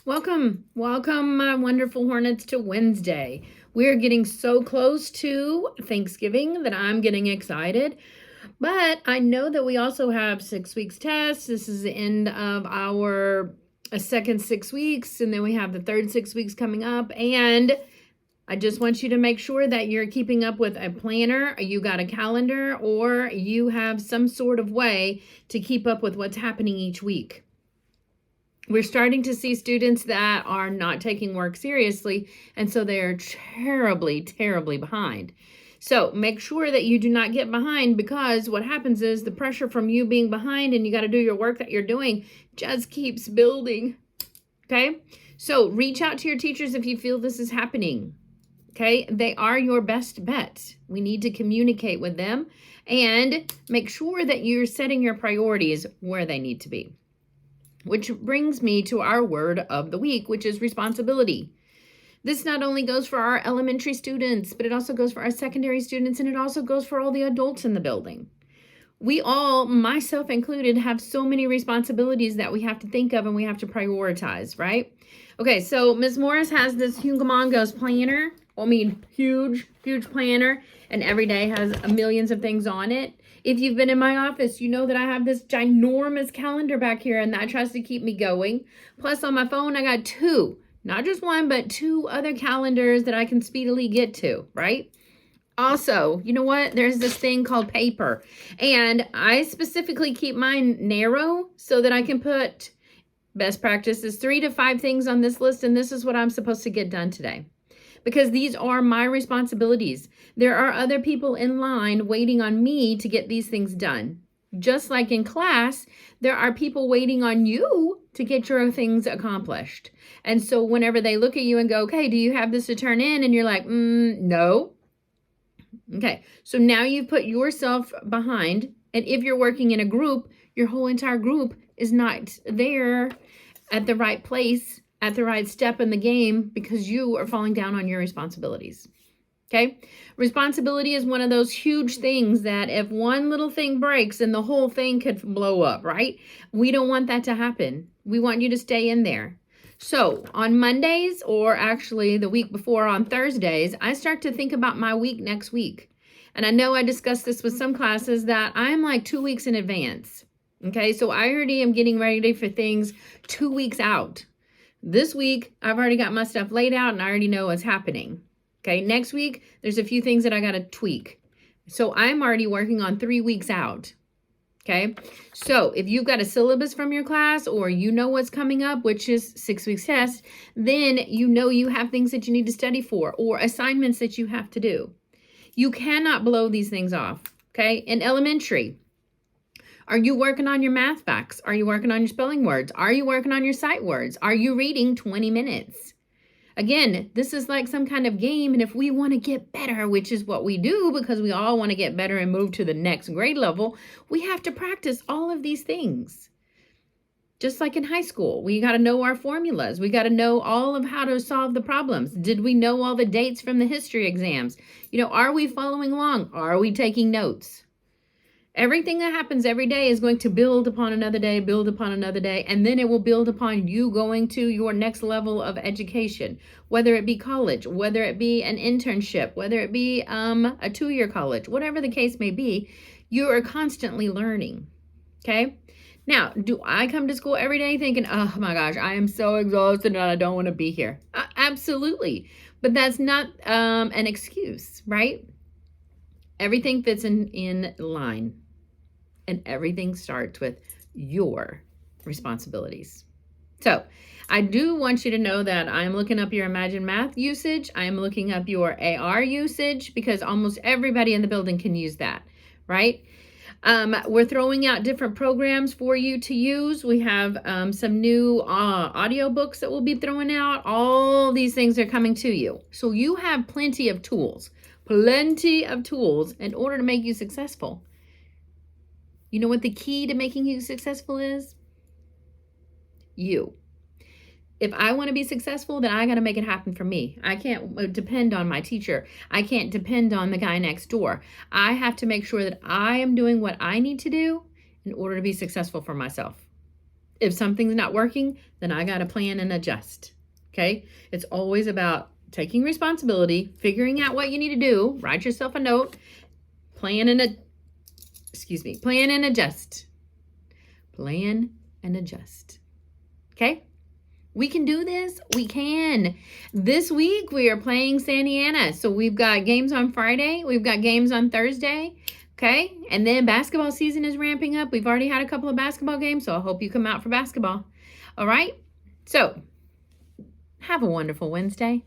Welcome, my wonderful Hornets, to Wednesday. We're getting so close to Thanksgiving that I'm getting excited. But I know that we also have 6 weeks tests. This is the end of our second 6 weeks, and then we have the third 6 weeks coming up. And I just want you to make sure that you're keeping up with a planner, you got a calendar, or you have some sort of way to keep up with what's happening each week. We're starting to see students that are not taking work seriously, and so they're terribly, terribly behind. So make sure that you do not get behind, because what happens is the pressure from you being behind and you got to do your work that you're doing just keeps building. Okay? So reach out to your teachers if you feel this is happening. Okay? They are your best bet. We need to communicate with them and make sure that you're setting your priorities where they need to be. Which brings me to our word of the week, which is responsibility. This not only goes for our elementary students, but it also goes for our secondary students, and it also goes for all the adults in the building. We all, myself included, have so many responsibilities that we have to think of and we have to prioritize, right? Okay, so Ms. Morris has this Humongous planner. Huge planner, and every day has millions of things on it. If you've been in my office, you know that I have this ginormous calendar back here, and that tries to keep me going. Plus, on my phone, I got two, not just one, but two other calendars that I can speedily get to, right? Also, you know what? There's this thing called paper, and I specifically keep mine narrow so that I can put best practices 3 to 5 things on this list, and this is what I'm supposed to get done today. Because these are my responsibilities. There are other people in line waiting on me to get these things done. Just like in class, there are people waiting on you to get your things accomplished. And so whenever they look at you and go, okay, do you have this to turn in? And you're like, no. Okay, so now you've put yourself behind. And if you're working in a group, your whole entire group is not there at the right place, at the right step in the game, because you are falling down on your responsibilities. Okay? Responsibility is one of those huge things that if one little thing breaks, then the whole thing could blow up, right? We don't want that to happen. We want you to stay in there. So on Mondays, or actually the week before on Thursdays, I start to think about my week next week. And I know I discussed this with some classes that I'm like 2 weeks in advance. Okay? So I already am getting ready for things 2 weeks out. This week, I've already got my stuff laid out and I already know what's happening. Okay, next week, there's a few things that I got to tweak. So I'm already working on 3 weeks out. Okay, so if you've got a syllabus from your class, or you know what's coming up, which is 6 weeks test, then you know you have things that you need to study for, or assignments that you have to do. You cannot blow these things off. Okay, in elementary, are you working on your math facts? Are you working on your spelling words? Are you working on your sight words? Are you reading 20 minutes? Again, this is like some kind of game, and if we want to get better, which is what we do because we all want to get better and move to the next grade level, we have to practice all of these things. Just like in high school, we got to know our formulas. We got to know all of how to solve the problems. Did we know all the dates from the history exams? Are we following along? Are we taking notes? Everything that happens every day is going to build upon another day, and then it will build upon you going to your next level of education, whether it be college, whether it be an internship, whether it be a 2-year college, whatever the case may be, you are constantly learning, okay? Now, do I come to school every day thinking, oh my gosh, I am so exhausted and I don't want to be here? Absolutely, but that's not an excuse, right? Everything fits in line. And everything starts with your responsibilities. So I do want you to know that I'm looking up your Imagine Math usage. I'm looking up your AR usage, because almost everybody in the building can use that, right? We're throwing out different programs for you to use. We have some new audio books that we'll be throwing out. All these things are coming to you. So you have plenty of tools in order to make you successful. You know what the key to making you successful is? You. If I want to be successful, then I got to make it happen for me. I can't depend on my teacher. I can't depend on the guy next door. I have to make sure that I am doing what I need to do in order to be successful for myself. If something's not working, then I got to plan and adjust. Okay? It's always about taking responsibility, figuring out what you need to do, write yourself a note, plan and adjust. Plan and adjust. Okay? We can do this. We can. This week we are playing Santa Ana. So we've got games on Friday. We've got games on Thursday. Okay? And then basketball season is ramping up. We've already had a couple of basketball games, so I hope you come out for basketball. All right? So have a wonderful Wednesday.